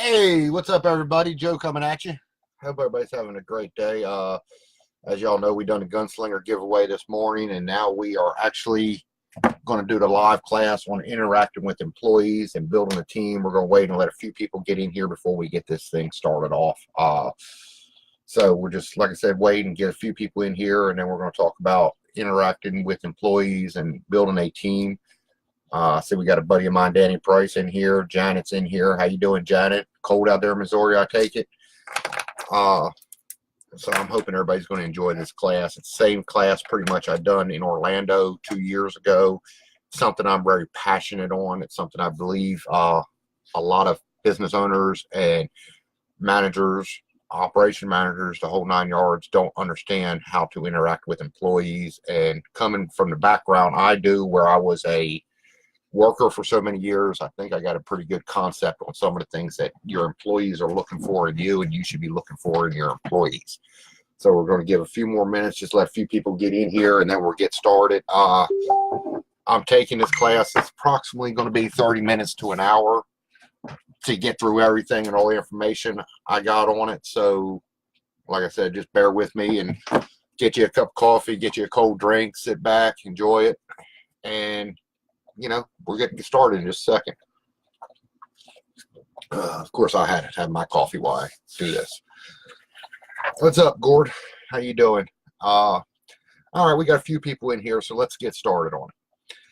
Hey, what's up, everybody? Joe coming at you. Hope everybody's having a great day. As y'all know, we done a gunslinger giveaway this morning, and now we are actually going to do the live class on interacting with employees and building a team. We're going to wait and let a few people get in here before we get this thing started off. So we're just, like I said, wait and get a few people in here, and then we're going to talk about interacting with employees and building a team. See, we got a buddy of mine, Danny Price, in here. Janet's in here. How you doing, Janet? Cold out there in Missouri, I take it. So I'm hoping everybody's going to enjoy this class. It's the same class pretty much I done in Orlando 2 years ago. Something I'm very passionate on. It's something I believe a lot of business owners and managers, operation managers, the whole 9 yards, don't understand how to interact with employees. And coming from the background I do, where I was a worker for so many years, I think I got a pretty good concept on some of the things that your employees are looking for in you and you should be looking for in your employees. So we're going to give a few more minutes, just let a few people get in here, and then we'll get started. I'm taking this class. It's approximately going to be 30 minutes to an hour to get through everything and all the information I got on it. So like I said, just bear with me and get you a cup of coffee, get you a cold drink, sit back, enjoy it, and we're getting started in just a second. Of course, I had to have my coffee while I do this. What's up, Gord? How you doing? All right, we got a few people in here, so let's get started on it.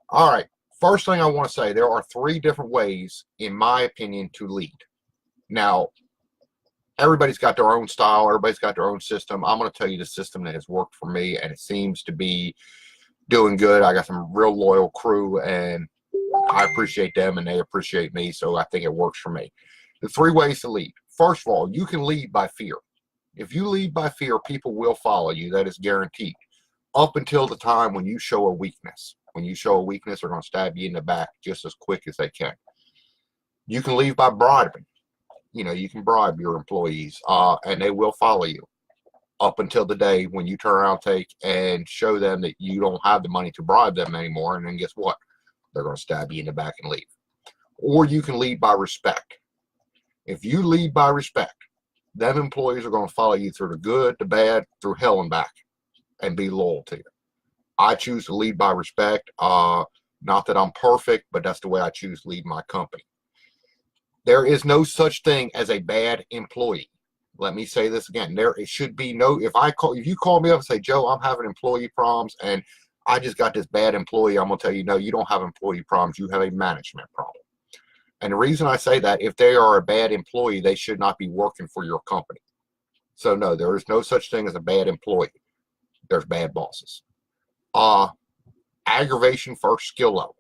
All right, first thing I want to say, there are 3 different ways, in my opinion, to lead. Now, everybody's got their own style. Everybody's got their own system. I'm going to tell you the system that has worked for me, and it seems to be doing good. I got some real loyal crew, and I appreciate them and they appreciate me, so I think it works for me. The 3 ways to lead. First of all, you can lead by fear. If you lead by fear, people will follow you. That is guaranteed. Up until the time when you show a weakness. When you show a weakness, they're going to stab you in the back just as quick as they can. You can lead by bribing. You can bribe your employees, and they will follow you. Up until the day when you turn around, take and show them that you don't have the money to bribe them anymore, and then guess what? They're going to stab you in the back and leave. Or you can lead by respect. If you lead by respect, them employees are going to follow you through the good, the bad, through hell and back, and be loyal to you. I choose to lead by respect. Not that I'm perfect, but that's the way I choose to lead my company. There is no such thing as a bad employee. Let me say this again. It should be no. If you call me up and say, Joe, I'm having employee problems and I just got this bad employee, I'm gonna tell you, no, you don't have employee problems. You have a management problem. And the reason I say that, if they are a bad employee, they should not be working for your company. So no, there is no such thing as a bad employee. There's bad bosses. Aggravation versus skill level.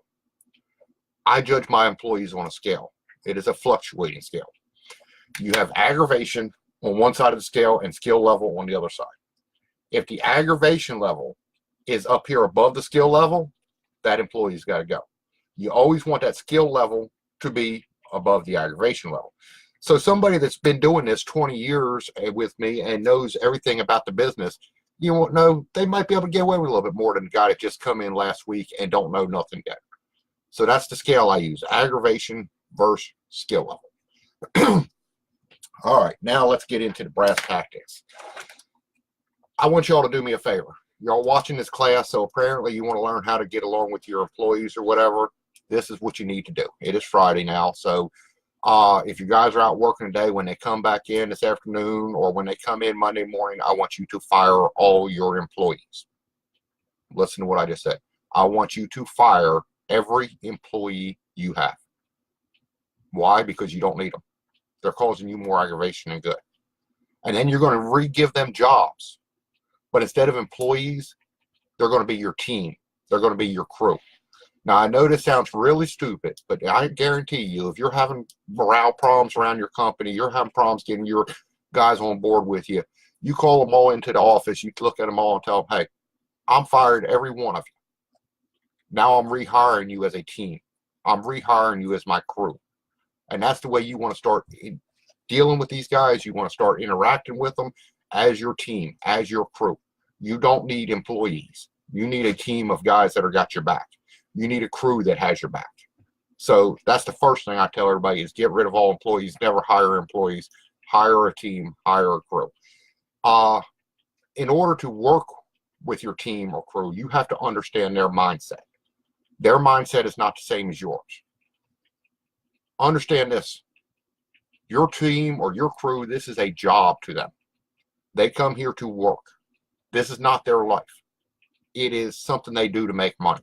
I judge my employees on a scale. It is a fluctuating scale. You have aggravation on one side of the scale and skill level on the other side. If the aggravation level is up here above the skill level, that employee's got to go. You always want that skill level to be above the aggravation level. So somebody that's been doing this 20 years with me and knows everything about the business, you won't know, they might be able to get away with a little bit more than the guy that just come in last week and don't know nothing yet. So that's the scale I use, aggravation versus skill level. All right, now let's get into the brass tactics. I want y'all to do me a favor. Y'all watching this class, so apparently you want to learn how to get along with your employees or whatever. This is what you need to do. It is Friday now, so if you guys are out working today, when they come back in this afternoon or when they come in Monday morning, I want you to fire all your employees. Listen to what I just said. I want you to fire every employee you have. Why? Because you don't need them. They're causing you more aggravation than good. And then you're going to re-give them jobs. But instead of employees, they're going to be your team. They're going to be your crew. Now, I know this sounds really stupid, but I guarantee you, if you're having morale problems around your company, you're having problems getting your guys on board with you, you call them all into the office, you look at them all and tell them, hey, I'm fired every one of you. Now I'm rehiring you as a team. I'm rehiring you as my crew. And that's the way you want to start dealing with these guys. You want to start interacting with them as your team, as your crew. You don't need employees. You need a team of guys that have got your back. You need a crew that has your back. So that's the first thing I tell everybody is get rid of all employees, never hire employees, hire a team, hire a crew. In order to work with your team or crew, you have to understand their mindset. Their mindset is not the same as yours. Understand this. Your team or your crew, this is a job to them. They come here to work. This is not their life. It is something they do to make money.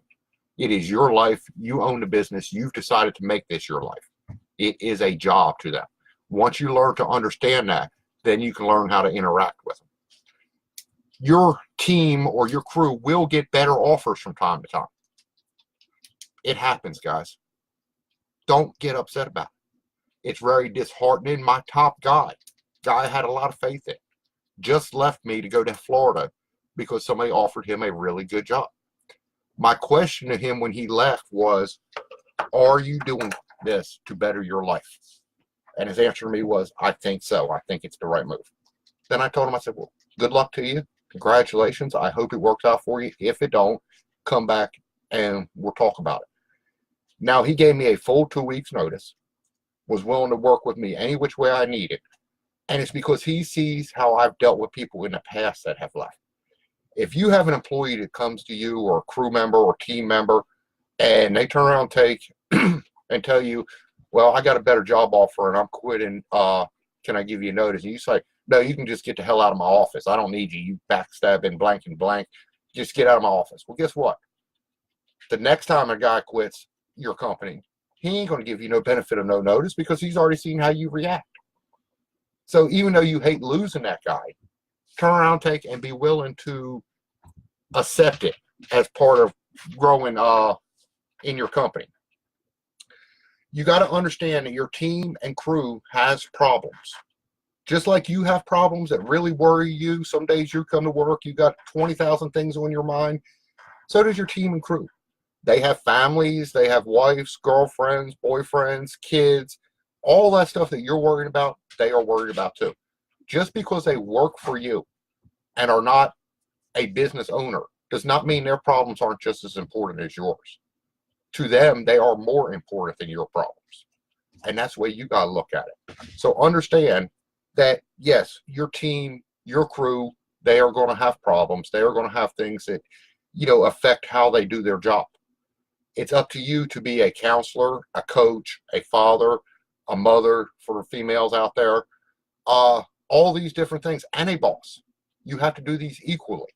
It is your life. You own the business. You've decided to make this your life. It is a job to them. Once you learn to understand that, then you can learn how to interact with them. Your team or your crew will get better offers from time to time. It happens, guys. Don't get upset about it. It's very disheartening. My top guy I had a lot of faith in, just left me to go to Florida because somebody offered him a really good job. My question to him when he left was, are you doing this to better your life? And his answer to me was, I think so. I think it's the right move. Then I told him, I said, well, good luck to you. Congratulations. I hope it works out for you. If it don't, come back and we'll talk about it. Now, he gave me a full 2 weeks notice, was willing to work with me any which way I needed. And it's because he sees how I've dealt with people in the past that have left. If you have an employee that comes to you or a crew member or team member and they turn around and take and tell you, well, I got a better job offer and I'm quitting, can I give you a notice? And you say, no, you can just get the hell out of my office. I don't need you. You backstabbing blank and blank. Just get out of my office. Well, guess what? The next time a guy quits your company, he ain't going to give you no benefit of no notice because he's already seen how you react. So even though you hate losing that guy, turn around, take, and be willing to accept it as part of growing in your company. You got to understand that your team and crew has problems. Just like you have problems that really worry you. Some days you come to work, you got 20,000 things on your mind. So does your team and crew. They have families, they have wives, girlfriends, boyfriends, kids. All that stuff that you're worried about, they are worried about too. Just because they work for you and are not a business owner does not mean their problems aren't just as important as yours. To them, they are more important than your problems. And that's the way you got to look at it. So understand that, yes, your team, your crew, they are going to have problems. They are going to have things that, affect how they do their job. It's up to you to be a counselor, a coach, a father, a mother for females out there, all these different things, and a boss. You have to do these equally.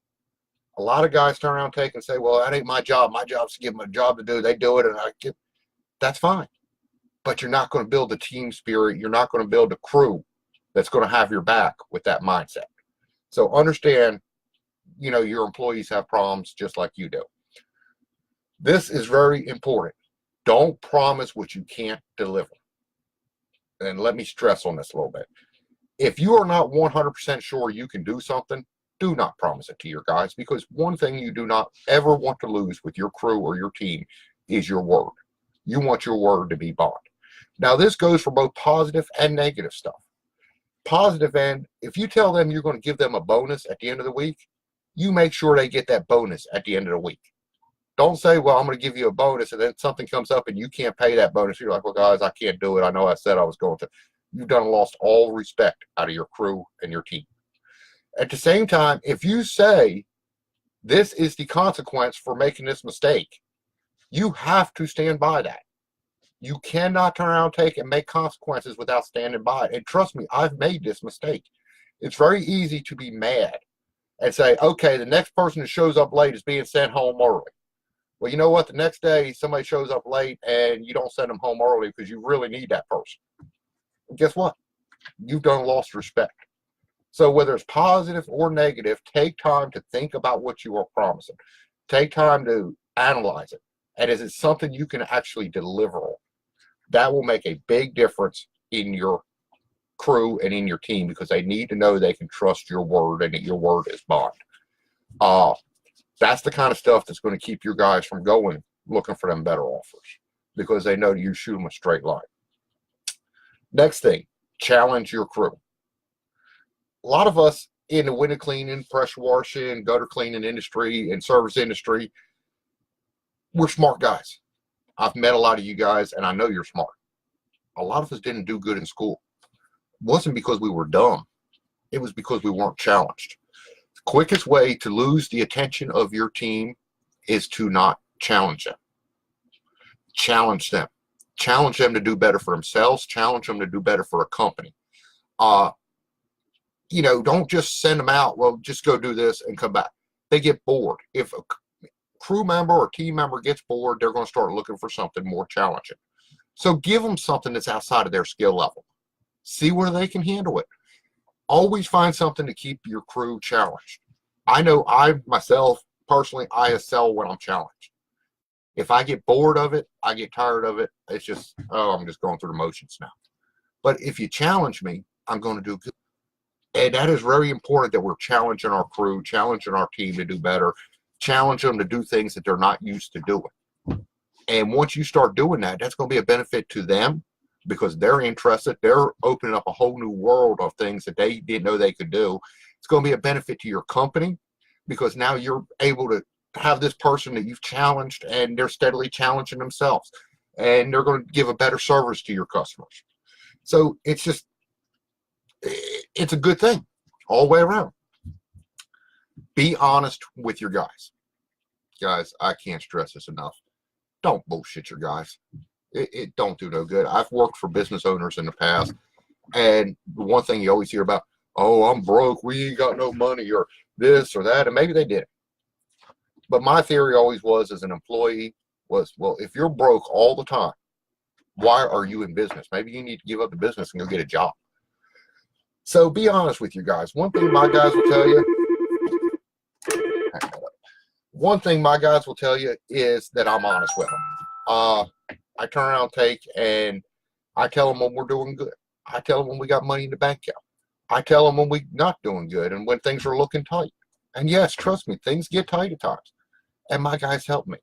A lot of guys turn around and say, well, that ain't my job. My job's to give them a job to do. They do it, and that's fine. But you're not going to build the team spirit. You're not going to build a crew that's going to have your back with that mindset. So understand, your employees have problems just like you do. This is very important. Don't promise what you can't deliver. And let me stress on this a little bit. If you are not 100% sure you can do something, do not promise it to your guys, because one thing you do not ever want to lose with your crew or your team is your word. You want your word to be bond. Now, this goes for both positive and negative stuff. Positive end, if you tell them you're going to give them a bonus at the end of the week, you make sure they get that bonus at the end of the week. Don't say, well, I'm going to give you a bonus, and then something comes up and you can't pay that bonus. You're like, well, guys, I can't do it. I know I said I was going to. You've lost all respect out of your crew and your team. At the same time, if you say this is the consequence for making this mistake, you have to stand by that. You cannot turn around, take, and make consequences without standing by it. And trust me, I've made this mistake. It's very easy to be mad and say, okay, the next person that shows up late is being sent home early. Well, you know what? The next day, somebody shows up late and you don't send them home early because you really need that person. And guess what? You've lost respect. So whether it's positive or negative, take time to think about what you are promising. Take time to analyze it. And is it something you can actually deliver on? That will make a big difference in your crew and in your team, because they need to know they can trust your word and that your word is bond. That's the kind of stuff that's going to keep your guys from going looking for them better offers, because they know you shoot them a straight line. Next thing, challenge your crew. A lot of us in the window cleaning, pressure washing, gutter cleaning industry, and service industry, we're smart guys. I've met a lot of you guys, and I know you're smart. A lot of us didn't do good in school. It wasn't because we were dumb. It was because we weren't challenged. The quickest way to lose the attention of your team is to not challenge them. Challenge them. Challenge them to do better for themselves. Challenge them to do better for a company. You know, don't just send them out, well, just go do this and come back. They get bored. If a crew member or team member gets bored, they're going to start looking for something more challenging. So give them something that's outside of their skill level. See where they can handle it. Always find something to keep your crew challenged. I know I, myself, personally, I excel when I'm challenged. If I get bored of it, I get tired of it. It's just, oh, I'm just going through the motions now. But if you challenge me, I'm going to do good. And that is very important, that we're challenging our crew, challenging our team to do better, challenge them to do things that they're not used to doing. And once you start doing that, that's going to be a benefit to them because they're interested. They're opening up a whole new world of things that they didn't know they could do. It's going to be a benefit to your company because now you're able to have this person that you've challenged and they're steadily challenging themselves. And they're going to give a better service to your customers. So it's just, it's a good thing all the way around. Be honest with your guys. Guys, I can't stress this enough. Don't bullshit your guys. It don't do no good. I've worked for business owners in the past, and the one thing you always hear about, oh, I'm broke, we ain't got no money, or this or that, and maybe they did. But my theory always was, as an employee, was, well, if you're broke all the time, why are you in business? Maybe you need to give up the business and go get a job. So be honest with you guys. One thing my guys will tell you, is that I'm honest with them. I turn around and take, and I tell them when we're doing good. I tell them when we got money in the bank account. I tell them when we're not doing good and when things are looking tight. And yes, trust me, things get tight at times. And my guys help me.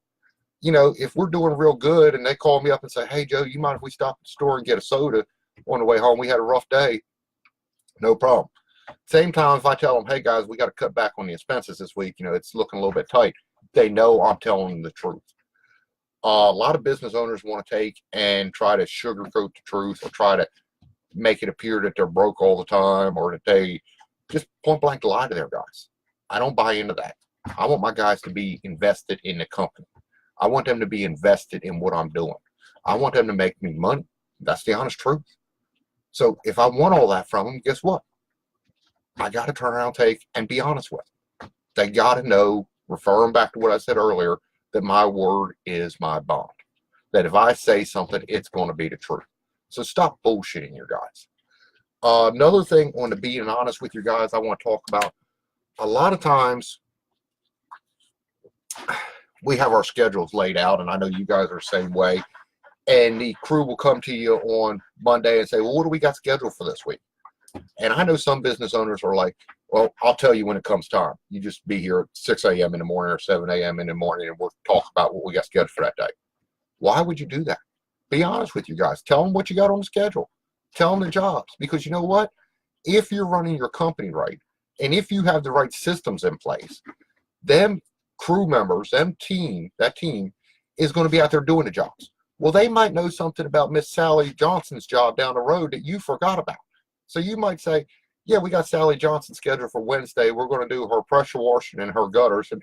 You know, if we're doing real good and they call me up and say, hey, Joe, you mind if we stop at the store and get a soda on the way home? We had a rough day. No problem. Same time, if I tell them, hey, guys, we got to cut back on the expenses this week, you know, it's looking a little bit tight, they know I'm telling them the truth. A lot of business owners want to take and try to sugarcoat the truth or try to make it appear that they're broke all the time or that they just point blank lie to their guys. I don't buy into that. I want my guys to be invested in the company. I want them to be invested in what I'm doing. I want them to make me money. That's the honest truth. So if I want all that from them, guess what? I got to turn around, take, and be honest with them. They got to know, refer them back to what I said earlier, that my word is my bond. That if I say something, it's going to be the truth. So stop bullshitting your guys. Another thing on the being honest with your guys I want to talk about, a lot of times we have our schedules laid out, and I know you guys are the same way. And the crew will come to you on Monday and say, well, what do we got scheduled for this week? And I know some business owners are like, well, I'll tell you when it comes time. You just be here at 6 a.m. in the morning or 7 a.m. in the morning, and we'll talk about what we got scheduled for that day. Why would you do that? Be honest with you guys. Tell them what you got on the schedule. Tell them the jobs. Because you know what? If you're running your company right, and if you have the right systems in place, them crew members, that team is going to be out there doing the jobs. Well, they might know something about Miss Sally Johnson's job down the road that you forgot about. So you might say, yeah, we got Sally Johnson scheduled for Wednesday. We're going to do her pressure washing and her gutters. And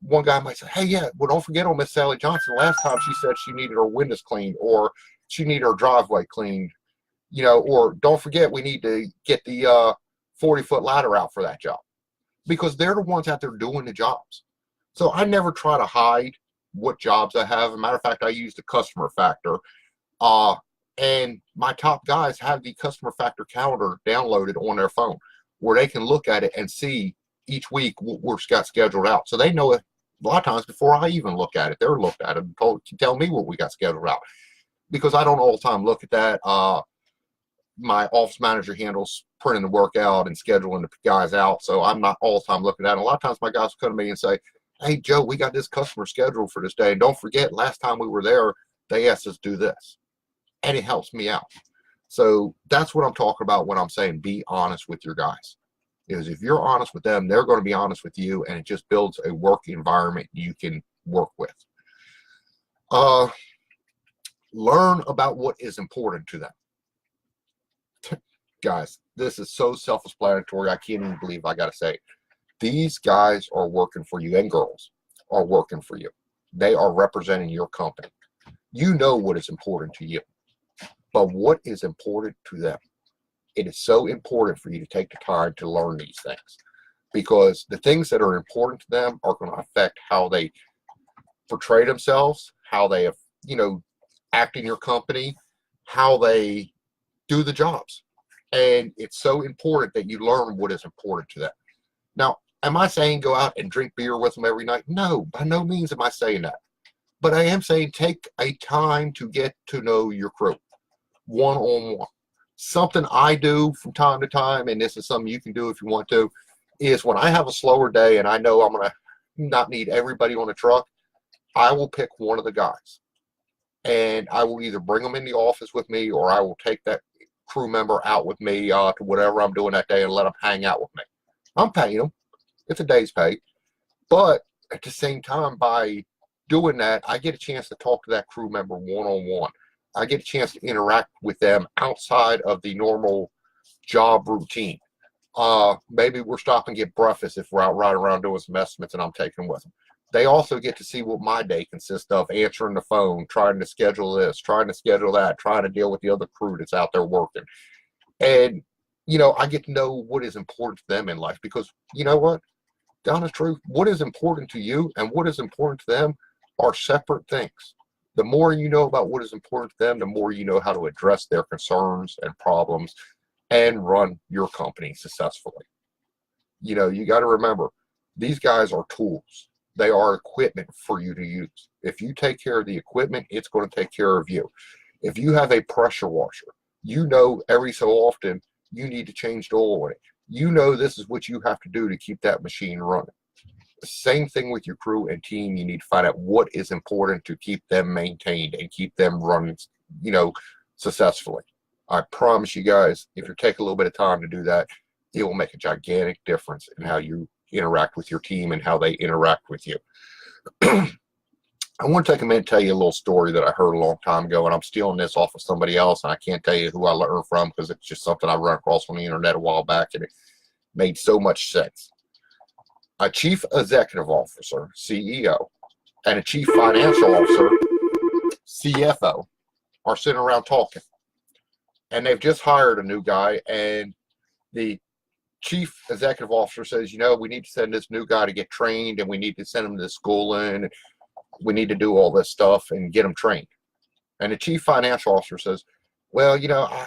one guy might say, hey, yeah, well, don't forget on Miss Sally Johnson. Last time she said she needed her windows cleaned or she needed her driveway cleaned, you know, or don't forget we need to get the 40-foot ladder out for that job. Because they're the ones out there doing the jobs. So I never try to hide what jobs I have. As a matter of fact, I use the customer factor. And my top guys have the customer factor calendar downloaded on their phone where they can look at it and see each week what we've got scheduled out. So they know it a lot of times before I even look at it. They're looked at it and tell me what we got scheduled out. Because I don't all the time look at that. My office manager handles printing the work out and scheduling the guys out. So I'm not all the time looking at it. And a lot of times my guys will come to me and say, hey, Joe, we got this customer scheduled for this day. And don't forget, last time we were there, they asked us to do this. And it helps me out. So that's what I'm talking about when I'm saying be honest with your guys. Because if you're honest with them, they're going to be honest with you, and it just builds a work environment you can work with. Learn about what is important to them. Guys, this is so self-explanatory. I can't even believe I got to say it. These guys are working for you, and girls are working for you. They are representing your company. You know what is important to you, but what is important to them? It is so important for you to take the time to learn these things, because the things that are important to them are going to affect how they portray themselves, how they, act in your company, how they do the jobs. And it's so important that you learn what is important to them. Now, am I saying go out and drink beer with them every night? No, by no means am I saying that. But I am saying take a time to get to know your crew one-on-one. Something I do from time to time, and this is something you can do if you want to, is when I have a slower day and I know I'm going to not need everybody on the truck, I will pick one of the guys. And I will either bring them in the office with me, or I will take that crew member out with me to whatever I'm doing that day and let them hang out with me. I'm paying them. It's a day's pay. But at the same time, by doing that, I get a chance to talk to that crew member one-on-one. I get a chance to interact with them outside of the normal job routine. Maybe we're stopping to get breakfast if we're out riding around doing some estimates and I'm taking them with them. They also get to see what my day consists of: answering the phone, trying to schedule this, trying to schedule that, trying to deal with the other crew that's out there working. And, I get to know what is important to them in life, because you know what? Down the truth, what is important to you and what is important to them are separate things. The more you know about what is important to them, the more you know how to address their concerns and problems and run your company successfully. You got to remember, these guys are tools. They are equipment for you to use. If you take care of the equipment, it's going to take care of you. If you have a pressure washer, every so often you need to change the oil in it. This is what you have to do to keep that machine running. The same thing with your crew and team. You need to find out what is important to keep them maintained and keep them running, successfully. I promise you guys, if you take a little bit of time to do that, it will make a gigantic difference in how you interact with your team and how they interact with you. I want to take a minute and tell you a little story that I heard a long time ago, and I'm stealing this off of somebody else, and I can't tell you who I learned from because it's just something I run across on the internet a while back, and it made so much sense. A chief executive officer, CEO, and a chief financial officer, CFO, are sitting around talking, and they've just hired a new guy, and the chief executive officer says, we need to send this new guy to get trained, and we need to send him to schooling, and we need to do all this stuff and get him trained. And the chief financial officer says, well,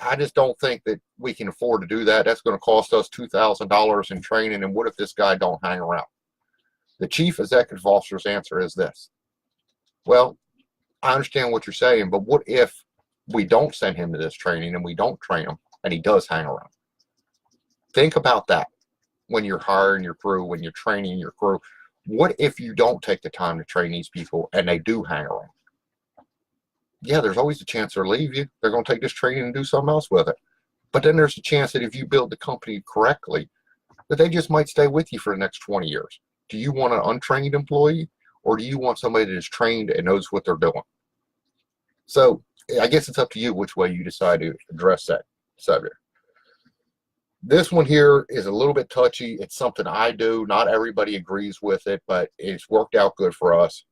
I just don't think that we can afford to do that. That's going to cost us $2,000 in training, and what if this guy don't hang around? The chief executive officer's answer is this: well, I understand what you're saying, but what if we don't send him to this training and we don't train him and he does hang around? Think about that when you're hiring your crew, when you're training your crew. What if you don't take the time to train these people and they do hang around? Yeah, there's always a chance they'll leave you. They're going to take this training and do something else with it. But then there's a chance that if you build the company correctly, that they just might stay with you for the next 20 years. Do you want an untrained employee, or do you want somebody that is trained and knows what they're doing? So I guess it's up to you which way you decide to address that subject. This one here is a little bit touchy. It's something I do. Not everybody agrees with it, but it's worked out good for us.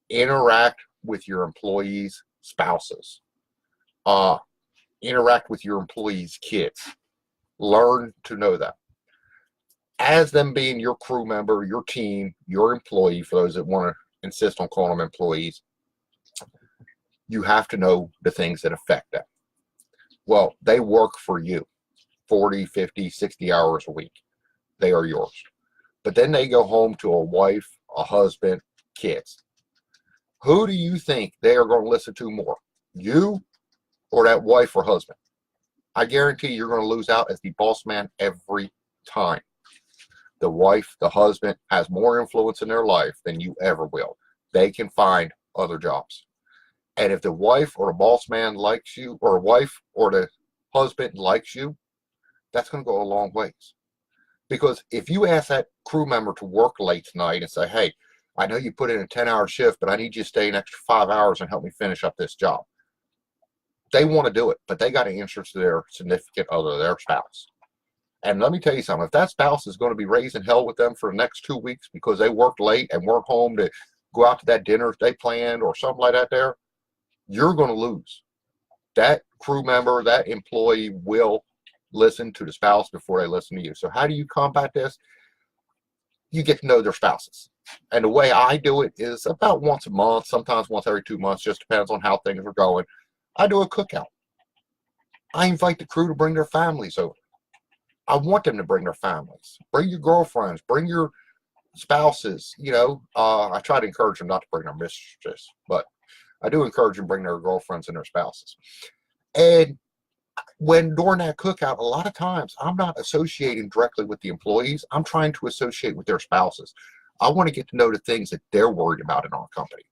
Interact with your employees' spouses. Interact with your employees' kids. Learn to know them. As them being your crew member, your team, your employee, for those that want to insist on calling them employees, you have to know the things that affect them. Well, they work for you 40, 50, 60 hours a week. They are yours. But then they go home to a wife, a husband, kids. Who do you think they are going to listen to more? You or that wife or husband? I guarantee you're going to lose out as the boss man every time. The wife, the husband has more influence in their life than you ever will. They can find other jobs. And if the wife or the boss man likes you, or a wife or the husband likes you, that's going to go a long ways. Because if you ask that crew member to work late tonight and say, hey, I know you put in a 10-hour shift, but I need you to stay an extra 5 hours and help me finish up this job. They want to do it, but they got to answer to their significant other, their spouse. And let me tell you something, if that spouse is going to be raising hell with them for the next 2 weeks because they worked late and weren't home to go out to that dinner they planned or something like that there, you're going to lose. That crew member, that employee will listen to the spouse before they listen to you. So how do you combat this? You get to know their spouses. And the way I do it is about once a month, sometimes once every 2 months, just depends on how things are going. I do a cookout. I invite the crew to bring their families over. I want them to bring their families. Bring your girlfriends. Bring your spouses. You know, I try to encourage them not to bring their mistresses, but I do encourage them to bring their girlfriends and their spouses. And when during that cookout, a lot of times I'm not associating directly with the employees. I'm trying to associate with their spouses. I want to get to know the things that they're worried about in our company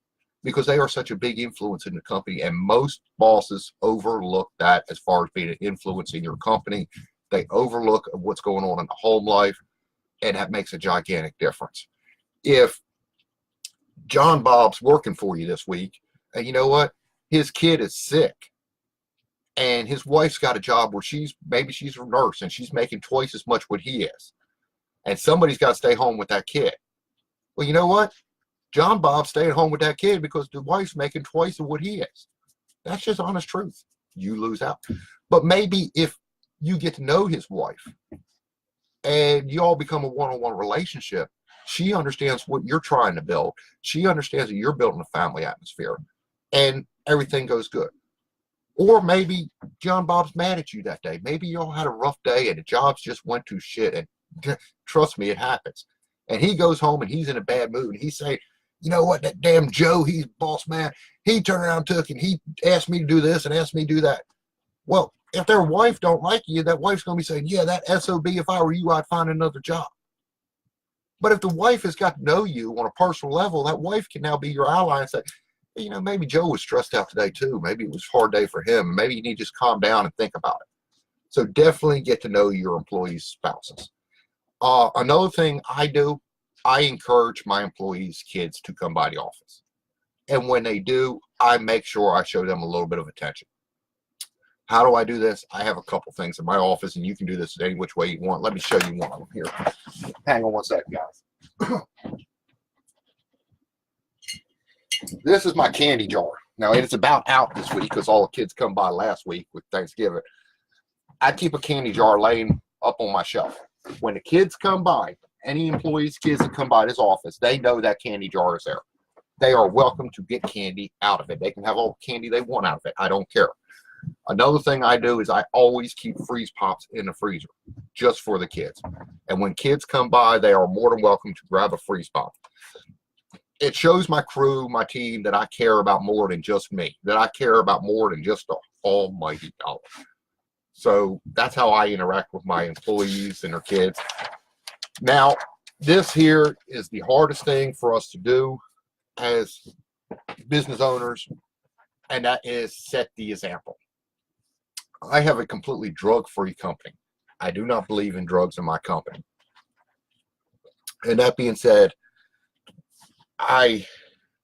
because they are such a big influence in the company. And most bosses overlook that as far as being an influence in your company. They overlook what's going on in the home life, and that makes a gigantic difference. If John Bob's working for you this week, and you know what? His kid is sick, and his wife's got a job where maybe she's a nurse, and she's making twice as much what he is, and somebody's got to stay home with that kid. Well, you know what? John Bob's staying home with that kid because the wife's making twice of what he is. That's just honest truth. You lose out. But maybe if you get to know his wife and you all become a one-on-one relationship, she understands what you're trying to build. She understands that you're building a family atmosphere and everything goes good. Or maybe John Bob's mad at you that day. Maybe you all had a rough day and the jobs just went to shit. And trust me, it happens. And he goes home and he's in a bad mood. And he's saying, you know what, that damn Joe, he's boss man. He turned around, took, and he asked me to do this and asked me to do that. Well, if their wife don't like you, that wife's going to be saying, yeah, that SOB, if I were you, I'd find another job. But if the wife has got to know you on a personal level, that wife can now be your ally and say, you know, maybe Joe was stressed out today too. Maybe it was a hard day for him. Maybe you need to just calm down and think about it. So definitely get to know your employees' spouses. Another thing I do, I encourage my employees' kids to come by the office. And when they do, I make sure I show them a little bit of attention. How do I do this? I have a couple things in my office, and you can do this any which way you want. Let me show you one of them here. Hang on one second, guys. This is my candy jar. Now, it's about out this week because all the kids come by last week with Thanksgiving. I keep a candy jar laying up on my shelf. When the kids come by, any employees' kids that come by this office, they know that candy jar is there. They are welcome to get candy out of it. They can have all the candy they want out of it. I don't care. Another thing I do is I always keep freeze pops in the freezer just for the kids. And when kids come by, they are more than welcome to grab a freeze pop. It shows my crew, my team, that I care about more than just me, that I care about more than just the almighty dollar. So that's how I interact with my employees and their kids. Now, this here is the hardest thing for us to do as business owners, and that is set the example. I have a completely drug-free company. I do not believe in drugs in my company. And that being said, I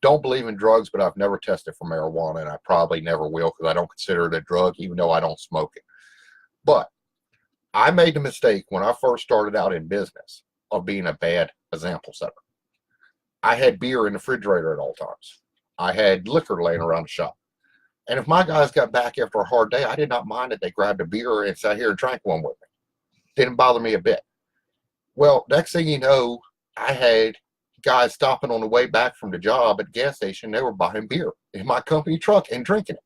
don't believe in drugs, but I've never tested for marijuana, and I probably never will because I don't consider it a drug, even though I don't smoke it. But I made the mistake when I first started out in business of being a bad example setter. I had beer in the refrigerator at all times. I had liquor laying around the shop. And if my guys got back after a hard day, I did not mind that they grabbed a beer and sat here and drank one with me. Didn't bother me a bit. Well, next thing you know, I had guys stopping on the way back from the job at the gas station. They were buying beer in my company truck and drinking it.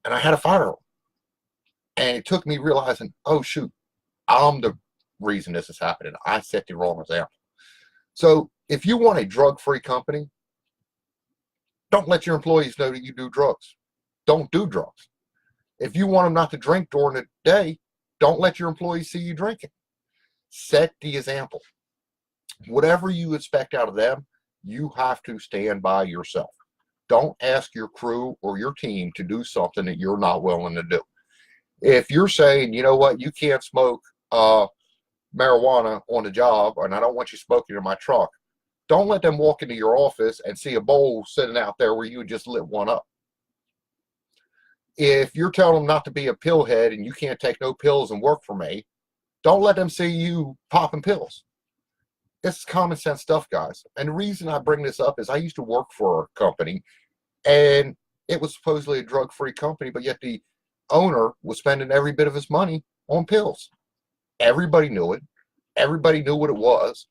And I had to fire them. And it took me realizing, oh, shoot, I'm the reason this is happening. I set the wrong example. So if you want a drug-free company, don't let your employees know that you do drugs. Don't do drugs. If you want them not to drink during the day, don't let your employees see you drinking. Set the example. Whatever you expect out of them, you have to stand by yourself. Don't ask your crew or your team to do something that you're not willing to do. If you're saying, you know what, you can't smoke marijuana on the job, and I don't want you smoking in my truck, don't let them walk into your office and see a bowl sitting out there where you just lit one up. If you're telling them not to be a pillhead and you can't take no pills and work for me, don't let them see you popping pills. It's common sense stuff, guys. And the reason I bring this up is I used to work for a company, and it was supposedly a drug-free company, but yet the owner was spending every bit of his money on pills. Everybody knew it. Everybody knew what it was.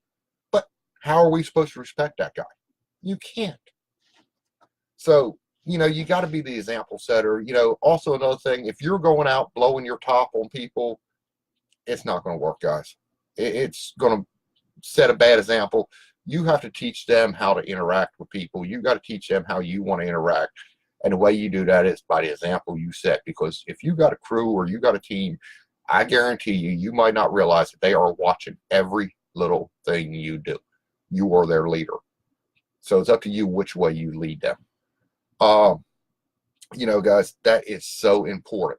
But how are we supposed to respect that guy? You can't. So, you got to be the example setter. Also another thing, if you're going out blowing your top on people, it's not going to work, guys. It's going to set a bad example. You have to teach them how to interact with people. You got to teach them how you want to interact. And the way you do that is by the example you set. Because if you got a crew or you got a team, I guarantee you might not realize that they are watching every little thing you do. You are their leader. So it's up to you which way you lead them. Guys, that is so important.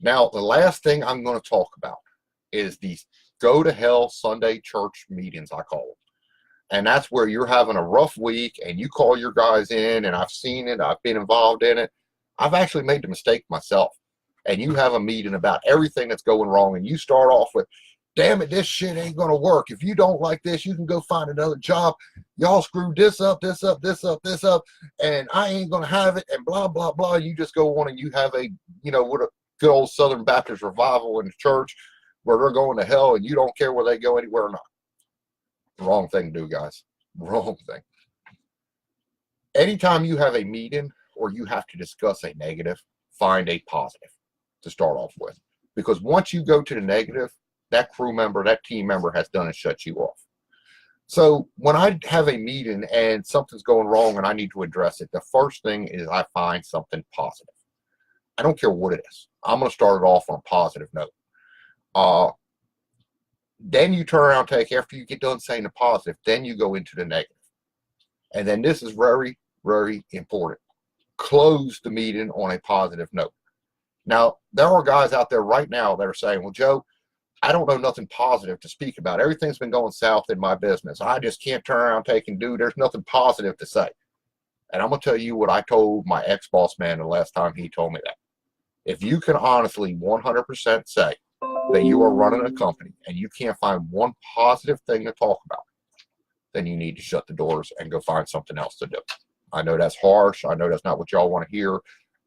Now, the last thing I'm going to talk about is these go to hell Sunday church meetings, I call them. And that's where you're having a rough week and you call your guys in, and I've seen it. I've been involved in it. I've actually made the mistake myself. And you have a meeting about everything that's going wrong, and you start off with, damn it, this shit ain't going to work. If you don't like this, you can go find another job. Y'all screwed this up, this up, this up, this up, and I ain't going to have it, and blah, blah, blah. You just go on and you have a, what a good old Southern Baptist revival in the church where they're going to hell, and you don't care whether they go anywhere or not. Wrong thing to do, guys. Wrong thing. Anytime you have a meeting or you have to discuss a negative, find a positive to start off with. Because once you go to the negative, that crew member, that team member has done and shut you off. So when I have a meeting and something's going wrong and I need to address it, the first thing is I find something positive. I don't care what it is. I'm going to start it off on a positive note. Then you turn around and take, after you get done saying the positive, then you go into the negative. And then this is very, very important. Close the meeting on a positive note. Now, there are guys out there right now that are saying, well, Joe, I don't know nothing positive to speak about. Everything's been going south in my business. I just can't turn around and take and do. There's nothing positive to say. And I'm going to tell you what I told my ex-boss man the last time he told me that. If you can honestly 100% say that you are running a company and you can't find one positive thing to talk about, then you need to shut the doors and go find something else to do. I know that's harsh. I know that's not what y'all want to hear,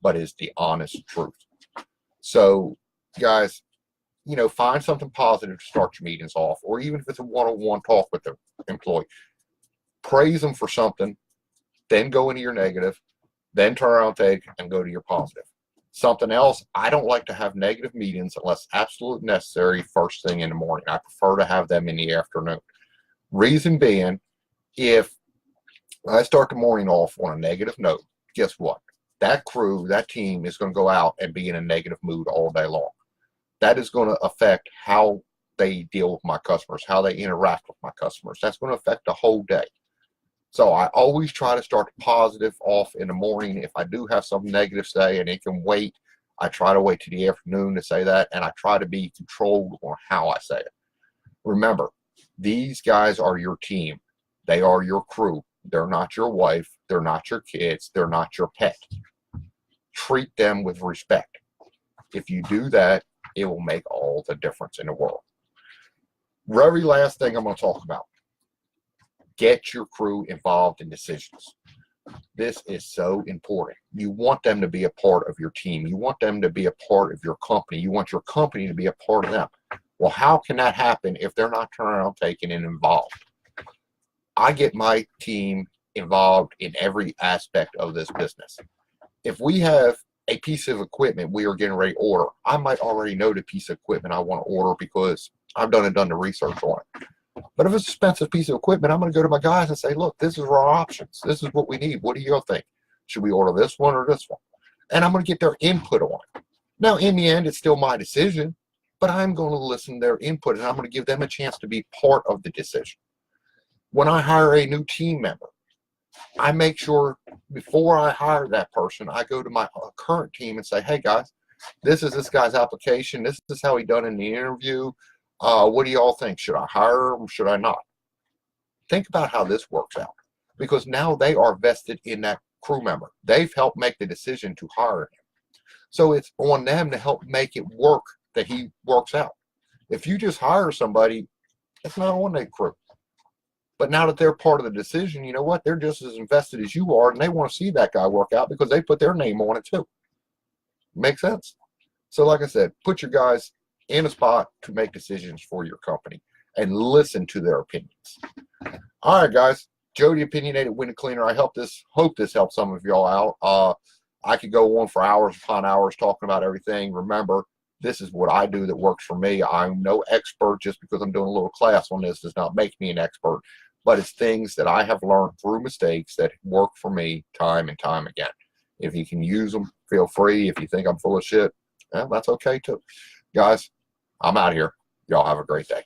but it's the honest truth. So, guys, find something positive to start your meetings off, or even if it's a one-on-one talk with the employee. Praise them for something, then go into your negative, then turn around, take, and go to your positive. Something else, I don't like to have negative meetings unless absolutely necessary first thing in the morning. I prefer to have them in the afternoon. Reason being, if I start the morning off on a negative note, guess what? That crew, that team is going to go out and be in a negative mood all day long. That is going to affect how they deal with my customers, how they interact with my customers. That's going to affect the whole day. So I always try to start the positive off in the morning. If I do have something negative to say and it can wait, I try to wait to the afternoon to say that, and I try to be controlled on how I say it. Remember, these guys are your team. They are your crew. They're not your wife. They're not your kids. They're not your pet. Treat them with respect. If you do that, it will make all the difference in the world. Very last thing I'm going to talk about. Get your crew involved in decisions. This is so important. You want them to be a part of your team. You want them to be a part of your company. You want your company to be a part of them. Well, how can that happen if they're not turning around, taking and involved? I get my team involved in every aspect of this business. If we have a piece of equipment we are getting ready to order, I might already know the piece of equipment I want to order because I've done the research on it. But if it's an expensive piece of equipment, I'm going to go to my guys and say, look, this is our options. This is what we need. What do you think? Should we order this one or this one? And I'm going to get their input on it. Now, in the end, it's still my decision, but I'm going to listen to their input, and I'm going to give them a chance to be part of the decision. When I hire a new team member, I make sure before I hire that person, I go to my current team and say, hey, guys, this is this guy's application. This is how he done in the interview. What do you all think? Should I hire him? Should I not? Think about how this works out, because now they are vested in that crew member. They've helped make the decision to hire him. So it's on them to help make it work that he works out. If you just hire somebody, it's not on their crew. But now that they're part of the decision, you know what? They're just as invested as you are, and they want to see that guy work out because they put their name on it too. Makes sense? So like I said, put your guys in a spot to make decisions for your company and listen to their opinions. All right, guys. Jody, Opinionated Window Cleaner. I hope this helps some of y'all out. I could go on for hours upon hours talking about everything. Remember, this is what I do that works for me. I'm no expert. Just because I'm doing a little class on this does not make me an expert. But it's things that I have learned through mistakes that work for me time and time again. If you can use them, feel free. If you think I'm full of shit, that's okay too. Guys, I'm out here. Y'all have a great day.